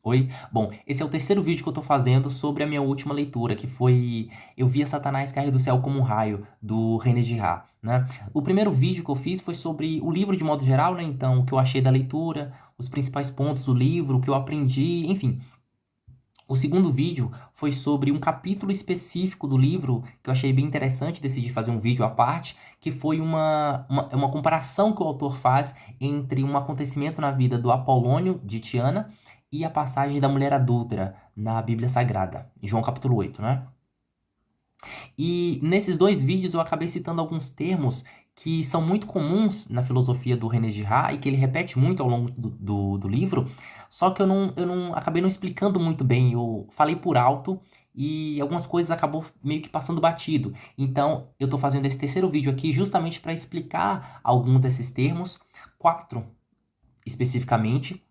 Oi? Bom, esse é o terceiro vídeo que eu tô fazendo sobre a minha última leitura, que foi Eu Via Satanás Cair do Céu como um Raio, do René Girard, né? O primeiro vídeo que eu fiz foi sobre o livro de modo geral, né? Então, o que eu achei da leitura, os principais pontos do livro, o que eu aprendi, enfim. O segundo vídeo foi sobre um capítulo específico do livro que eu achei bem interessante, decidi fazer um vídeo à parte, que foi uma comparação que o autor faz entre um acontecimento na vida do Apolônio de Tiana e a passagem da mulher adúltera na Bíblia Sagrada, em João capítulo 8, né? E nesses dois vídeos eu acabei citando alguns termos que são muito comuns na filosofia do René Girard e que ele repete muito ao longo do livro, só que eu não acabei não explicando muito bem, eu falei por alto e algumas coisas acabou meio que passando batido. Então eu tô fazendo esse terceiro vídeo aqui justamente para explicar alguns desses termos, quatro especificamente,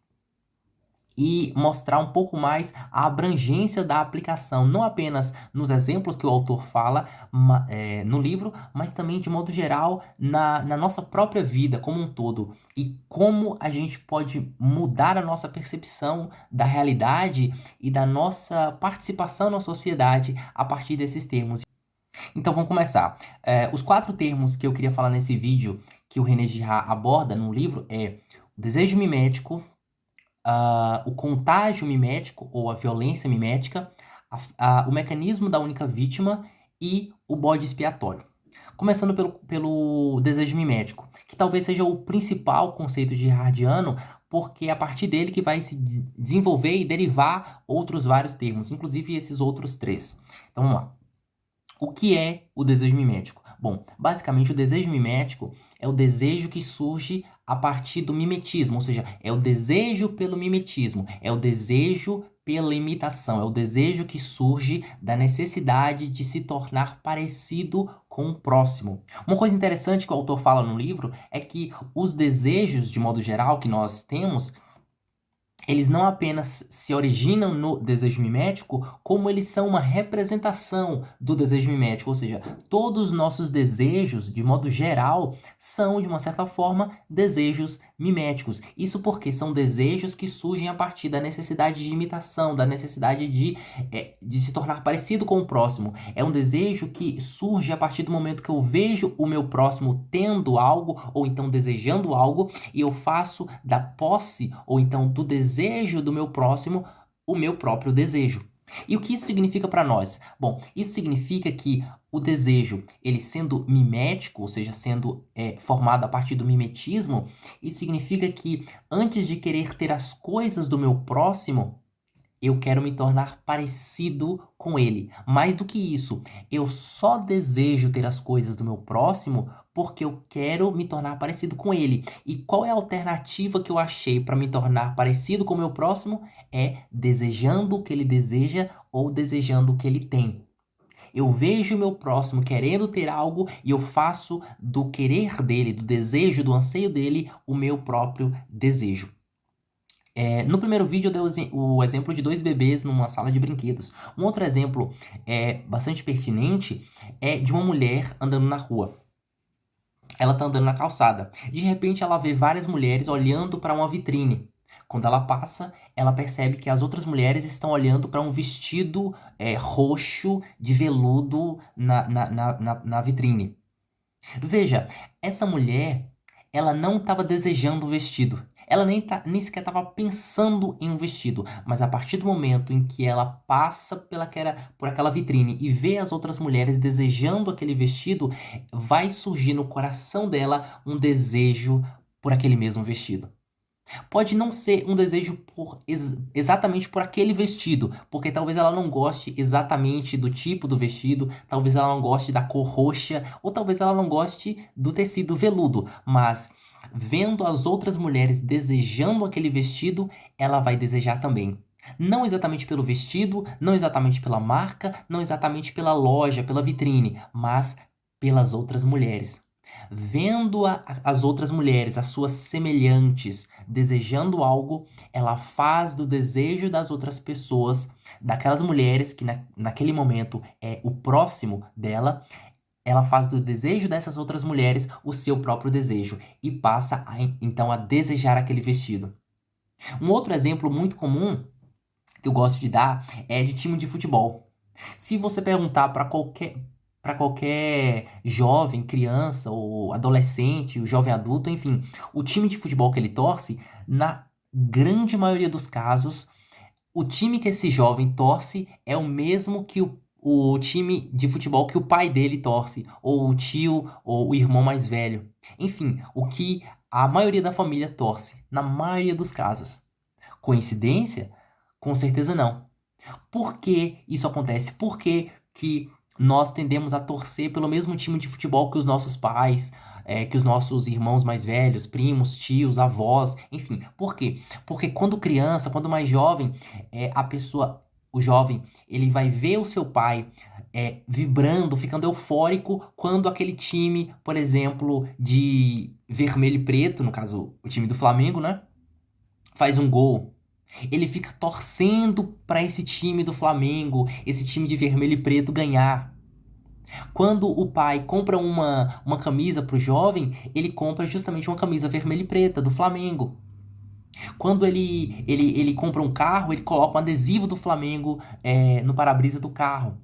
e mostrar um pouco mais a abrangência da aplicação, não apenas nos exemplos que o autor fala no livro, mas também de modo geral na nossa própria vida como um todo e como a gente pode mudar a nossa percepção da realidade e da nossa participação na sociedade a partir desses termos. Então vamos começar. Os quatro termos que eu queria falar nesse vídeo que o René Girard aborda no livro é o desejo mimético, o contágio mimético ou a violência mimética, o mecanismo da única vítima e o bode expiatório. Começando pelo desejo mimético, que talvez seja o principal conceito de Girardiano, porque é a partir dele que vai se desenvolver e derivar outros vários termos, inclusive esses outros três. Então vamos lá. O que é o desejo mimético? Bom, basicamente o desejo mimético é o desejo que surge a partir do mimetismo, ou seja, é o desejo pelo mimetismo, é o desejo pela imitação, é o desejo que surge da necessidade de se tornar parecido com o próximo. Uma coisa interessante que o autor fala no livro é que os desejos, de modo geral, que nós temos, eles não apenas se originam no desejo mimético, como eles são uma representação do desejo mimético, ou seja, todos os nossos desejos, de modo geral, são, de uma certa forma, desejos miméticos. Isso porque são desejos que surgem a partir da necessidade de imitação, da necessidade de se tornar parecido com o próximo. É um desejo que surge a partir do momento que eu vejo o meu próximo tendo algo, ou então desejando algo, e eu faço da posse, ou então do desejo do meu próximo, o meu próprio desejo. E o que isso significa para nós? Bom, isso significa que o desejo, ele sendo mimético, ou seja, sendo formado a partir do mimetismo, isso significa que antes de querer ter as coisas do meu próximo, eu quero me tornar parecido com ele. Mais do que isso, eu só desejo ter as coisas do meu próximo porque eu quero me tornar parecido com ele. E qual é a alternativa que eu achei para me tornar parecido com o meu próximo? É desejando o que ele deseja ou desejando o que ele tem. Eu vejo o meu próximo querendo ter algo e eu faço do querer dele, do desejo, do anseio dele, o meu próprio desejo. No primeiro vídeo eu dei o exemplo de dois bebês numa sala de brinquedos. Um outro exemplo bastante pertinente é de uma mulher andando na rua. Ela tá andando na calçada. De repente ela vê várias mulheres olhando para uma vitrine. Quando ela passa, ela percebe que as outras mulheres estão olhando para um vestido roxo de veludo na vitrine. Veja, essa mulher, ela não estava desejando o vestido. Ela nem sequer estava pensando em um vestido. Mas a partir do momento em que ela passa por aquela vitrine e vê as outras mulheres desejando aquele vestido, vai surgir no coração dela um desejo por aquele mesmo vestido. Pode não ser um desejo exatamente por aquele vestido, porque talvez ela não goste exatamente do tipo do vestido, talvez ela não goste da cor roxa, ou talvez ela não goste do tecido veludo, mas vendo as outras mulheres desejando aquele vestido, ela vai desejar também. Não exatamente pelo vestido, não exatamente pela marca, não exatamente pela loja, pela vitrine, mas pelas outras mulheres. Vendo as outras mulheres, as suas semelhantes, desejando algo, ela faz do desejo das outras pessoas, daquelas mulheres que naquele momento é o próximo dela, ela faz do desejo dessas outras mulheres o seu próprio desejo e passa então a desejar aquele vestido. Um outro exemplo muito comum que eu gosto de dar é de time de futebol. Se você perguntar para qualquer jovem, criança ou adolescente, o jovem adulto, enfim, o time de futebol que ele torce, na grande maioria dos casos, o time que esse jovem torce é o mesmo que o time de futebol que o pai dele torce, ou o tio, ou o irmão mais velho. Enfim, o que a maioria da família torce, na maioria dos casos. Coincidência? Com certeza não. Por que isso acontece? Por que nós tendemos a torcer pelo mesmo time de futebol que os nossos pais, que os nossos irmãos mais velhos, primos, tios, avós, enfim. Por quê? Porque quando criança, quando mais jovem, o jovem, ele vai ver o seu pai vibrando, ficando eufórico quando aquele time, por exemplo, de vermelho e preto, no caso, o time do Flamengo, né? Faz um gol. Ele fica torcendo para esse time do Flamengo, esse time de vermelho e preto ganhar. Quando o pai compra uma camisa para o jovem, ele compra justamente uma camisa vermelha e preta do Flamengo. Quando ele compra um carro, ele coloca um adesivo do Flamengo no para-brisa do carro.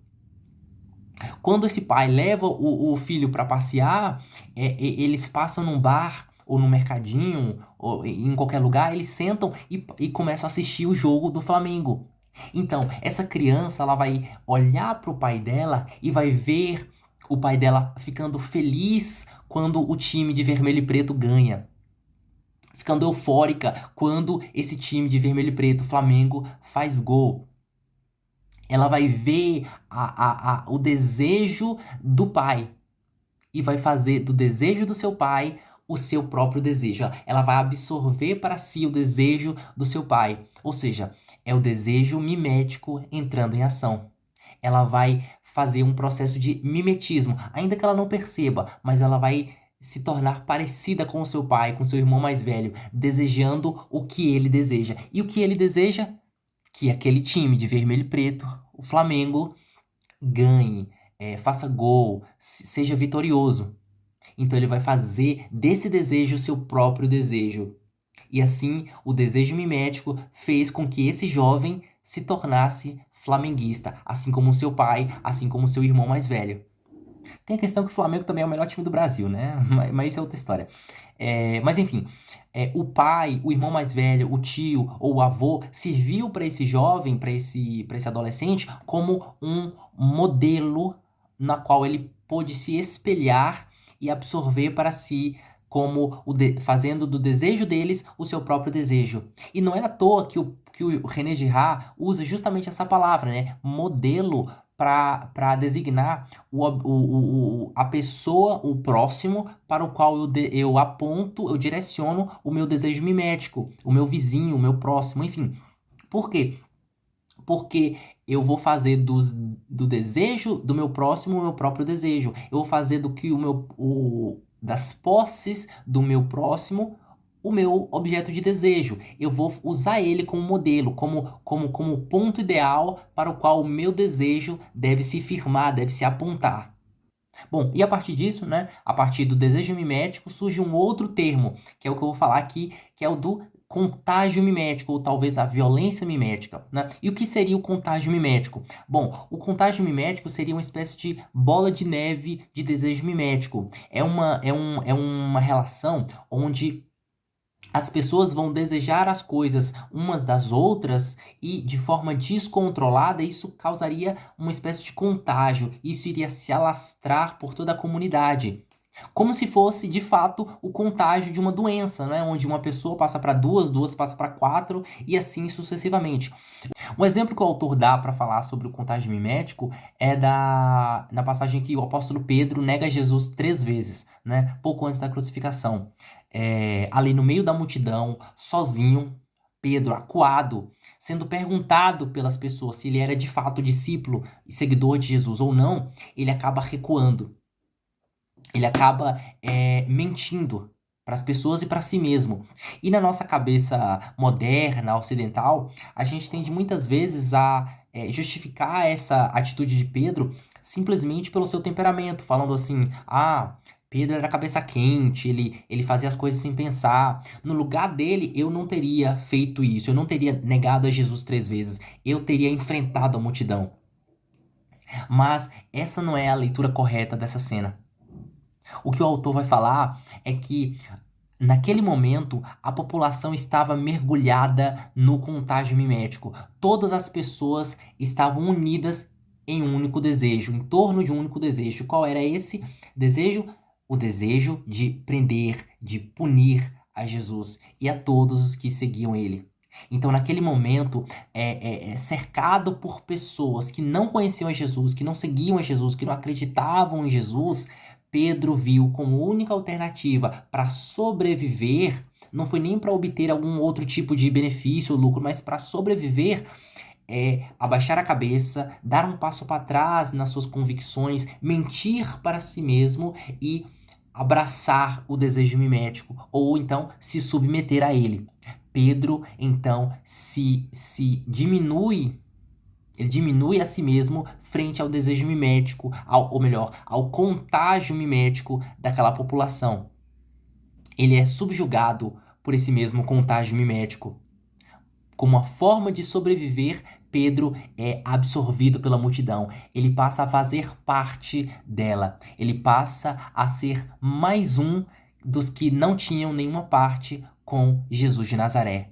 Quando esse pai leva o filho para passear, eles passam num bar ou num mercadinho, ou em qualquer lugar, eles sentam e começam a assistir o jogo do Flamengo. Então, essa criança, ela vai olhar para o pai dela e vai ver o pai dela ficando feliz quando o time de vermelho e preto ganha. Ficando eufórica quando esse time de vermelho e preto, Flamengo, faz gol. Ela vai ver o desejo do pai e vai fazer do desejo do seu pai o seu próprio desejo. Ela vai absorver para si o desejo do seu pai. Ou seja, é o desejo mimético entrando em ação. Ela vai fazer um processo de mimetismo, ainda que ela não perceba, mas ela vai se tornar parecida com o seu pai, com seu irmão mais velho, desejando o que ele deseja. E o que ele deseja? Que aquele time de vermelho e preto, o Flamengo, ganhe, faça gol, seja vitorioso. Então ele vai fazer desse desejo o seu próprio desejo. E assim, o desejo mimético fez com que esse jovem se tornasse flamenguista, assim como o seu pai, assim como o seu irmão mais velho. Tem a questão que o Flamengo também é o melhor time do Brasil, né? Mas isso é outra história. Mas enfim, o pai, o irmão mais velho, o tio ou o avô serviu para esse jovem, para esse adolescente, como um modelo na qual ele pôde se espelhar e absorver para si, como fazendo do desejo deles o seu próprio desejo. E não é à toa que o René Girard usa justamente essa palavra, né? Modelo para designar a pessoa, o próximo, para o qual eu aponto, eu direciono o meu desejo mimético, o meu vizinho, o meu próximo, enfim. Por quê? Porque eu vou fazer do desejo do meu próximo o meu próprio desejo. Eu vou fazer do que das posses do meu próximo o meu objeto de desejo. Eu vou usar ele como modelo, como ponto ideal para o qual o meu desejo deve se firmar, deve se apontar. Bom, e a partir disso, né, a partir do desejo mimético, surge um outro termo, que é o que eu vou falar aqui, que é o do contágio mimético, ou talvez a violência mimética, né? E o que seria o contágio mimético? Bom, o contágio mimético seria uma espécie de bola de neve de desejo mimético. É uma relação onde as pessoas vão desejar as coisas umas das outras e de forma descontrolada isso causaria uma espécie de contágio. Isso iria se alastrar por toda a comunidade. Como se fosse, de fato, o contágio de uma doença, né? Onde uma pessoa passa para duas, duas passa para quatro e assim sucessivamente. Um exemplo que o autor dá para falar sobre o contágio mimético é na passagem que o apóstolo Pedro nega Jesus 3 vezes, né? Pouco antes da crucificação. Ali no meio da multidão, sozinho, Pedro, acuado, sendo perguntado pelas pessoas se ele era de fato discípulo e seguidor de Jesus ou não, ele acaba recuando. Ele acaba mentindo para as pessoas e para si mesmo. E na nossa cabeça moderna, ocidental, a gente tende muitas vezes a justificar essa atitude de Pedro simplesmente pelo seu temperamento, falando assim: ah, Pedro era cabeça quente, ele fazia as coisas sem pensar. No lugar dele, eu não teria feito isso, eu não teria negado a Jesus 3 vezes, eu teria enfrentado a multidão. Mas essa não é a leitura correta dessa cena. O que o autor vai falar é que naquele momento, a população estava mergulhada no contágio mimético. Todas as pessoas estavam unidas em um único desejo, em torno de um único desejo. Qual era esse desejo? O desejo de prender, de punir a Jesus e a todos os que seguiam ele. Então, naquele momento, cercado por pessoas que não conheciam a Jesus, que não seguiam a Jesus, que não acreditavam em Jesus, Pedro viu como única alternativa para sobreviver, não foi nem para obter algum outro tipo de benefício ou lucro, mas para sobreviver, abaixar a cabeça, dar um passo para trás nas suas convicções, mentir para si mesmo e abraçar o desejo mimético, ou então se submeter a ele. Pedro, então, se diminui, ele diminui a si mesmo frente ao desejo mimético, ou melhor, ao contágio mimético daquela população. Ele é subjugado por esse mesmo contágio mimético. Como uma forma de sobreviver, Pedro é absorvido pela multidão. Ele passa a fazer parte dela. Ele passa a ser mais um dos que não tinham nenhuma parte com Jesus de Nazaré.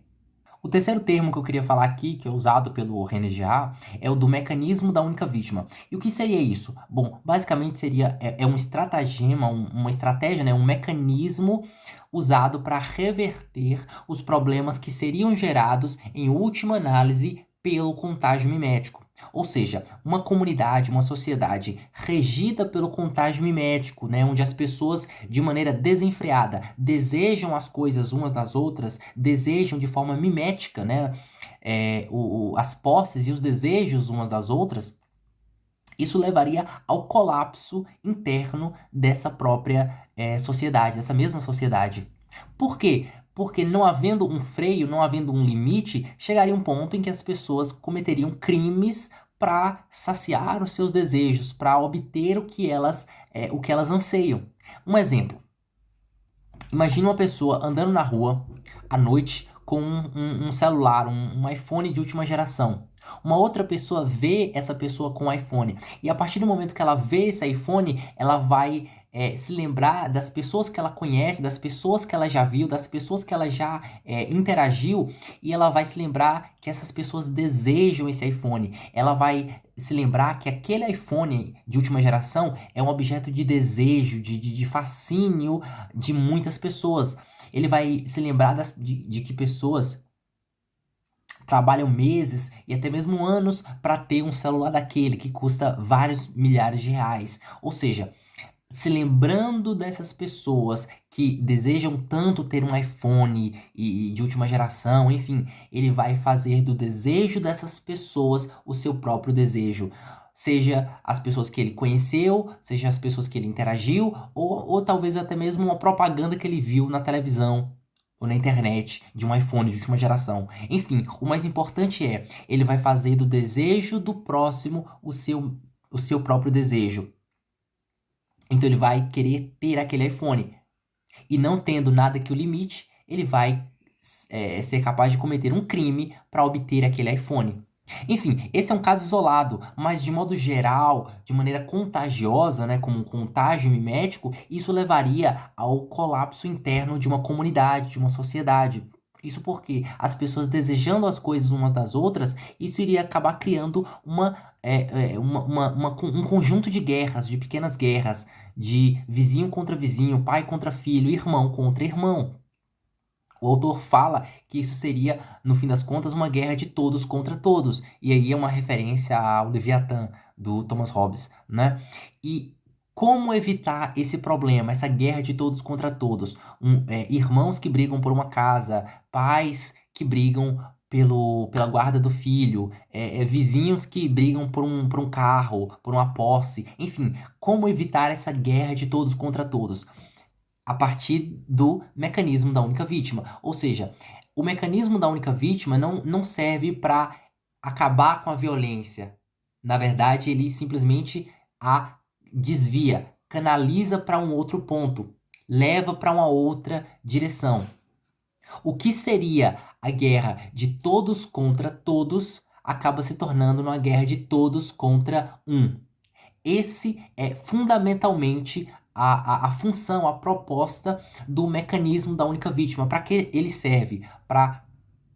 O terceiro termo que eu queria falar aqui, que é usado pelo René Girard, é o do mecanismo da única vítima. E o que seria isso? Bom, basicamente seria um estratagema, uma estratégia, né, um mecanismo usado para reverter os problemas que seriam gerados, em última análise, pelo contágio mimético. Ou seja, uma comunidade, uma sociedade regida pelo contágio mimético, né, onde as pessoas, de maneira desenfreada, desejam as coisas umas das outras, desejam de forma mimética, né, as posses e os desejos umas das outras, isso levaria ao colapso interno dessa própria sociedade, dessa mesma sociedade. Por quê? Porque não havendo um freio, não havendo um limite, chegaria um ponto em que as pessoas cometeriam crimes para saciar os seus desejos, para obter o que elas anseiam. Um exemplo. Imagina uma pessoa andando na rua à noite com um celular, um iPhone de última geração. Uma outra pessoa vê essa pessoa com o iPhone. E a partir do momento que ela vê esse iPhone, ela vai se lembrar das pessoas que ela conhece, das pessoas que ela já viu, das pessoas que ela já interagiu. E ela vai se lembrar que essas pessoas desejam esse iPhone. Ela vai se lembrar que aquele iPhone de última geração é um objeto de desejo, de fascínio de muitas pessoas. Ele vai se lembrar de que pessoas trabalham meses e até mesmo anos para ter um celular daquele que custa vários milhares de reais. Ou seja, se lembrando dessas pessoas que desejam tanto ter um iPhone e de última geração, enfim, ele vai fazer do desejo dessas pessoas o seu próprio desejo. Seja as pessoas que ele conheceu, seja as pessoas que ele interagiu, ou talvez até mesmo uma propaganda que ele viu na televisão ou na internet de um iPhone de última geração. Enfim, o mais importante ele vai fazer do desejo do próximo o seu próprio desejo. Então ele vai querer ter aquele iPhone. E não tendo nada que o limite, ele vai ser capaz de cometer um crime para obter aquele iPhone. Enfim, esse é um caso isolado, mas de modo geral, de maneira contagiosa, né, como um contágio mimético, isso levaria ao colapso interno de uma comunidade, de uma sociedade. Isso porque as pessoas desejando as coisas umas das outras, isso iria acabar criando um conjunto de guerras, de pequenas guerras, de vizinho contra vizinho, pai contra filho, irmão contra irmão. O autor fala que isso seria, no fim das contas, uma guerra de todos contra todos. E aí é uma referência ao Leviatã, do Thomas Hobbes, né? E como evitar esse problema, essa guerra de todos contra todos? Irmãos que brigam por uma casa, pais que brigam pela guarda do filho, vizinhos que brigam por um carro, por uma posse. Enfim, como evitar essa guerra de todos contra todos? A partir do mecanismo da única vítima. Ou seja, o mecanismo da única vítima não serve para acabar com a violência. Na verdade, ele simplesmente a desvia, canaliza para um outro ponto, leva para uma outra direção. O que seria a guerra de todos contra todos acaba se tornando uma guerra de todos contra um. Esse é fundamentalmente a função, a proposta do mecanismo da única vítima. Para que ele serve? Para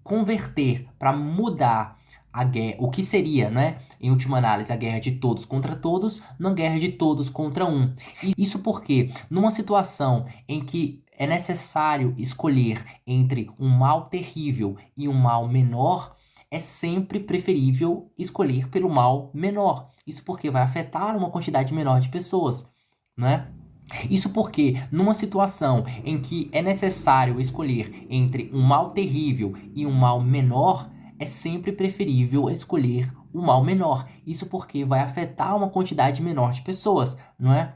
converter, para mudar a guerra, o que seria, né, em última análise, a guerra de todos contra todos, numa guerra de todos contra um. E isso porque, numa situação em que é necessário escolher entre um mal terrível e um mal menor, é sempre preferível escolher pelo mal menor. Isso porque vai afetar uma quantidade menor de pessoas, né? Isso porque, numa situação em que é necessário escolher entre um mal terrível e um mal menor, é sempre preferível escolher o mal menor. Isso porque vai afetar uma quantidade menor de pessoas, não é?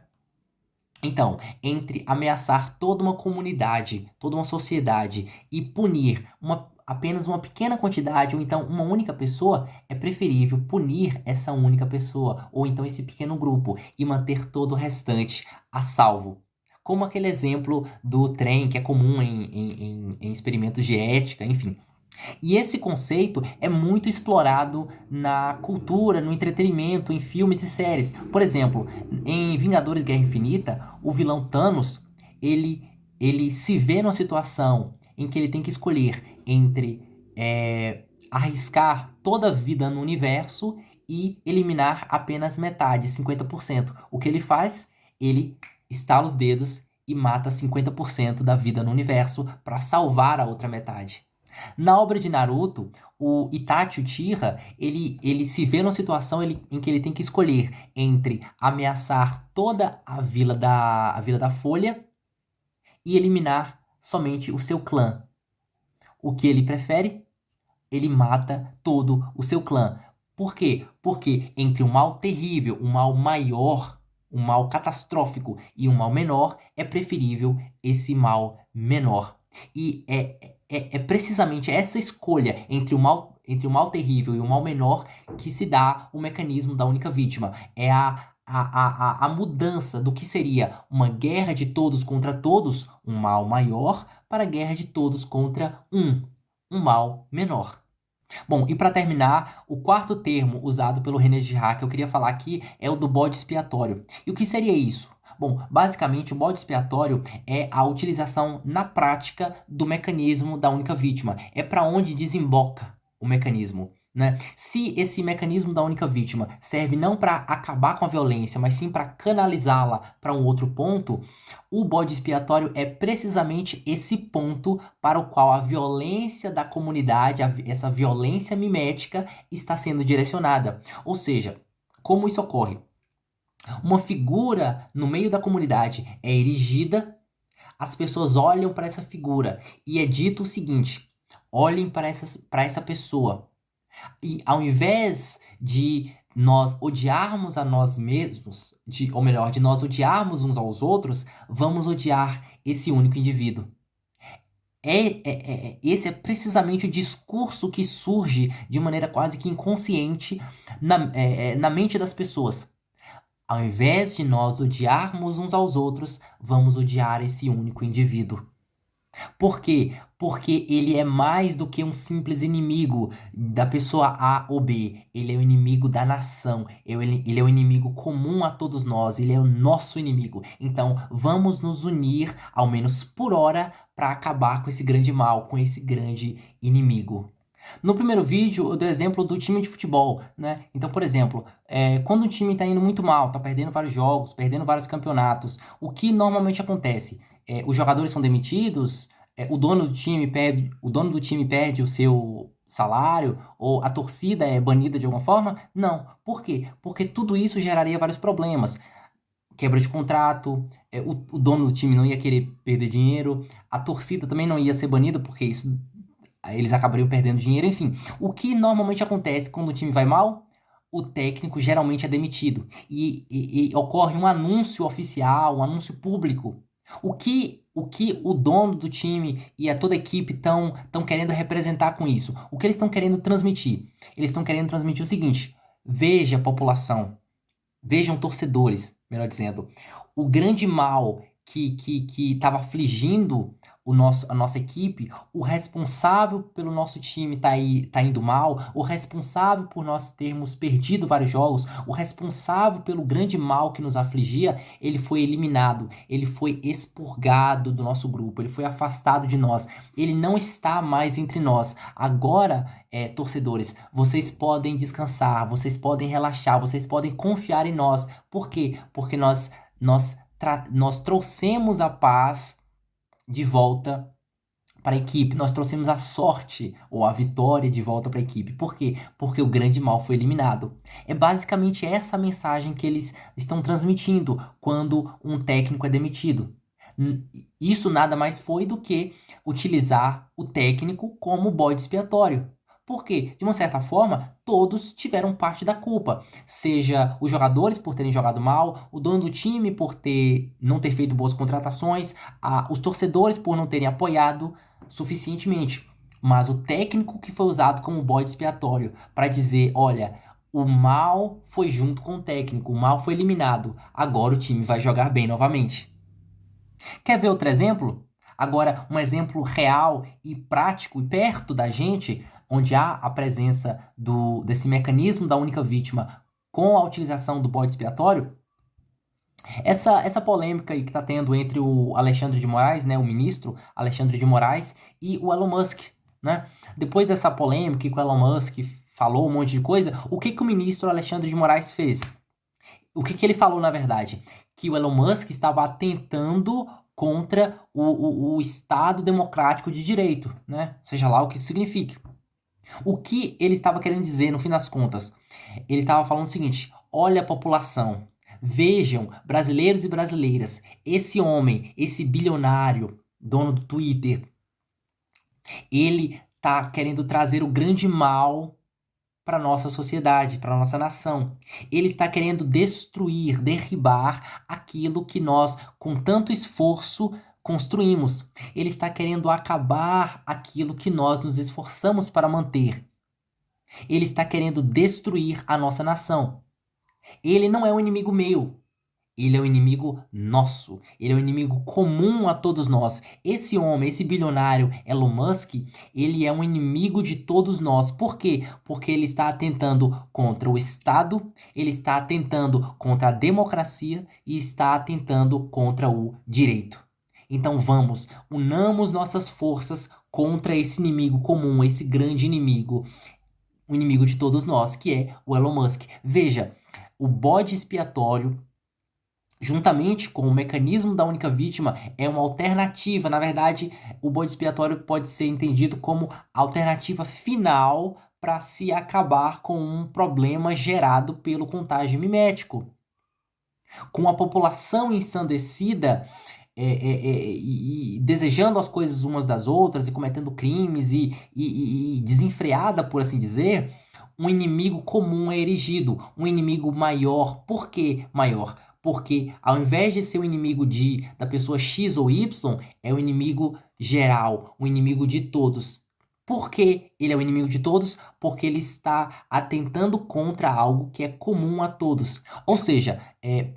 Então, entre ameaçar toda uma comunidade, toda uma sociedade e punir apenas uma pequena quantidade ou então uma única pessoa, é preferível punir essa única pessoa ou então esse pequeno grupo e manter todo o restante a salvo. Como aquele exemplo do trem que é comum em experimentos de ética, enfim. E esse conceito é muito explorado na cultura, no entretenimento, em filmes e séries. Por exemplo, em Vingadores Guerra Infinita, o vilão Thanos, ele se vê numa situação em que ele tem que escolher entre arriscar toda a vida no universo e eliminar apenas metade, 50%. O que ele faz? Ele estala os dedos e mata 50% da vida no universo para salvar a outra metade. Na obra de Naruto, o Itachi Uchiha, ele se vê numa situação em que ele tem que escolher entre ameaçar toda a Vila da Folha e eliminar somente o seu clã. O que ele prefere? Ele mata todo o seu clã. Por quê? Porque entre um mal terrível, um mal maior, um mal catastrófico e um mal menor, é preferível esse mal menor. E é precisamente essa escolha entre o mal terrível e o mal menor que se dá o mecanismo da única vítima. É a mudança do que seria uma guerra de todos contra todos, um mal maior, para a guerra de todos contra um mal menor. Bom, e para terminar, o quarto termo usado pelo René Girard que eu queria falar aqui é o do bode expiatório. E o que seria isso? Bom, basicamente o bode expiatório é a utilização na prática do mecanismo da única vítima. É para onde desemboca o mecanismo, né? Se esse mecanismo da única vítima serve não para acabar com a violência, mas sim para canalizá-la para um outro ponto, o bode expiatório é precisamente esse ponto para o qual a violência da comunidade, essa violência mimética, está sendo direcionada. Ou seja, como isso ocorre? Uma figura no meio da comunidade é erigida, as pessoas olham para essa figura e é dito o seguinte: olhem para essa pessoa. E ao invés de nós odiarmos a nós mesmos, ou melhor, de nós odiarmos uns aos outros, vamos odiar esse único indivíduo. Esse é precisamente o discurso que surge de maneira quase que inconsciente na mente das pessoas. Ao invés de nós odiarmos uns aos outros, vamos odiar esse único indivíduo. Por quê? Porque ele é mais do que um simples inimigo da pessoa A ou B. Ele é o inimigo da nação. Ele é o inimigo comum a todos nós. Ele é o nosso inimigo. Então, vamos nos unir, ao menos por hora, para acabar com esse grande mal, com esse grande inimigo. No primeiro vídeo, eu dei o exemplo do time de futebol, né? Então, por exemplo, quando o time está indo muito mal, está perdendo vários jogos, perdendo vários campeonatos, o que normalmente acontece? Os jogadores são demitidos, o dono do time perde o seu salário, ou a torcida é banida de alguma forma? Não. Por quê? Porque tudo isso geraria vários problemas. Quebra de contrato, o dono do time não ia querer perder dinheiro, a torcida também não ia ser banida, porque isso eles acabariam perdendo dinheiro, enfim. O que normalmente acontece quando o time vai mal? O técnico geralmente é demitido. E ocorre um anúncio oficial, um anúncio público. O que o dono do time e toda a equipe estão querendo representar com isso? O que eles estão querendo transmitir? Eles estão querendo transmitir o seguinte: veja, população, vejam, torcedores, melhor dizendo, o grande mal que estava afligindo a nossa equipe, o responsável pelo nosso time tá indo mal, o responsável por nós termos perdido vários jogos, o responsável pelo grande mal que nos afligia, ele foi eliminado, ele foi expurgado do nosso grupo, ele foi afastado de nós, ele não está mais entre nós. Agora, torcedores, vocês podem descansar, vocês podem relaxar, vocês podem confiar em nós. Por quê? Porque nós trouxemos a paz de volta para a equipe, nós trouxemos a sorte ou a vitória de volta para a equipe. Por quê? Porque o grande mal foi eliminado. É basicamente essa mensagem que eles estão transmitindo quando um técnico é demitido. Isso nada mais foi do que utilizar o técnico como bode expiatório. Porque, de uma certa forma, todos tiveram parte da culpa. Seja os jogadores por terem jogado mal, o dono do time por não ter feito boas contratações, os torcedores por não terem apoiado suficientemente. Mas o técnico que foi usado como bode expiatório para dizer, olha, o mal foi junto com o técnico, o mal foi eliminado, agora o time vai jogar bem novamente. Quer ver outro exemplo? Agora, um exemplo real e prático e perto da gente, onde há a presença desse mecanismo da única vítima com a utilização do bode expiatório. Essa polêmica aí que está tendo entre o Alexandre de Moraes, né, o ministro Alexandre de Moraes, e o Elon Musk, né? Depois dessa polêmica que o Elon Musk falou um monte de coisa, o que o ministro Alexandre de Moraes fez? O que ele falou, na verdade? Que o Elon Musk estava atentando contra o Estado democrático de direito, né? Seja lá o que isso signifique. O que ele estava querendo dizer, no fim das contas? Ele estava falando o seguinte: olha a população, vejam, brasileiros e brasileiras, esse homem, esse bilionário, dono do Twitter, ele tá querendo trazer o grande mal para nossa sociedade, para nossa nação. Ele está querendo destruir, derribar aquilo que nós, com tanto esforço, construímos. Ele está querendo acabar aquilo que nós nos esforçamos para manter. Ele está querendo destruir a nossa nação. Ele não é um inimigo meu. Ele é um inimigo nosso. Ele é um inimigo comum a todos nós. Esse homem, esse bilionário Elon Musk, ele é um inimigo de todos nós. Por quê? Porque ele está atentando contra o Estado, ele está atentando contra a democracia e está atentando contra o direito. Então vamos, unamos nossas forças contra esse inimigo comum, esse grande inimigo, o inimigo de todos nós, que é o Elon Musk. Veja, o bode expiatório, juntamente com o mecanismo da única vítima, é uma alternativa. Na verdade, o bode expiatório pode ser entendido como alternativa final para se acabar com um problema gerado pelo contágio mimético. Com a população ensandecida e desejando as coisas umas das outras e cometendo crimes e desenfreada, por assim dizer, um inimigo comum é erigido, um inimigo maior. Por que maior? Porque ao invés de ser o inimigo da pessoa X ou Y, é o inimigo geral, o inimigo de todos. Por que ele é o inimigo de todos? Porque ele está atentando contra algo que é comum a todos. Ou seja,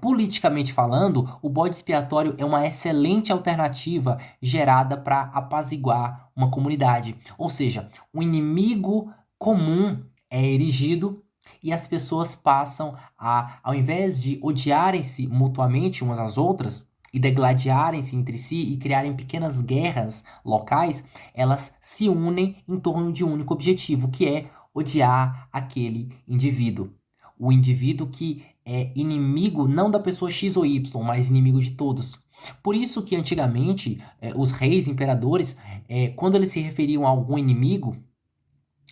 politicamente falando, o bode expiatório é uma excelente alternativa gerada para apaziguar uma comunidade. Ou seja, o inimigo comum é erigido e as pessoas passam ao invés de odiarem-se mutuamente umas às outras e degladiarem-se entre si e criarem pequenas guerras locais, elas se unem em torno de um único objetivo, que é odiar aquele indivíduo. O indivíduo que é inimigo não da pessoa X ou Y, mas inimigo de todos. Por isso que antigamente os reis, imperadores, quando eles se referiam a algum inimigo,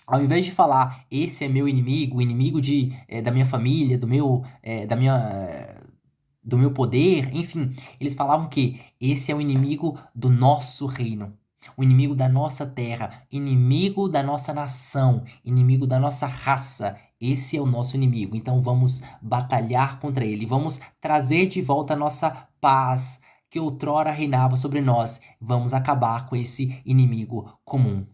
ao invés de falar, esse é meu inimigo, o inimigo da minha família, do meu poder, enfim, eles falavam que esse é o inimigo do nosso reino, o inimigo da nossa terra, inimigo da nossa nação, inimigo da nossa raça. Esse é o nosso inimigo. Então vamos batalhar contra ele, vamos trazer de volta a nossa paz que outrora reinava sobre nós. Vamos acabar com esse inimigo comum.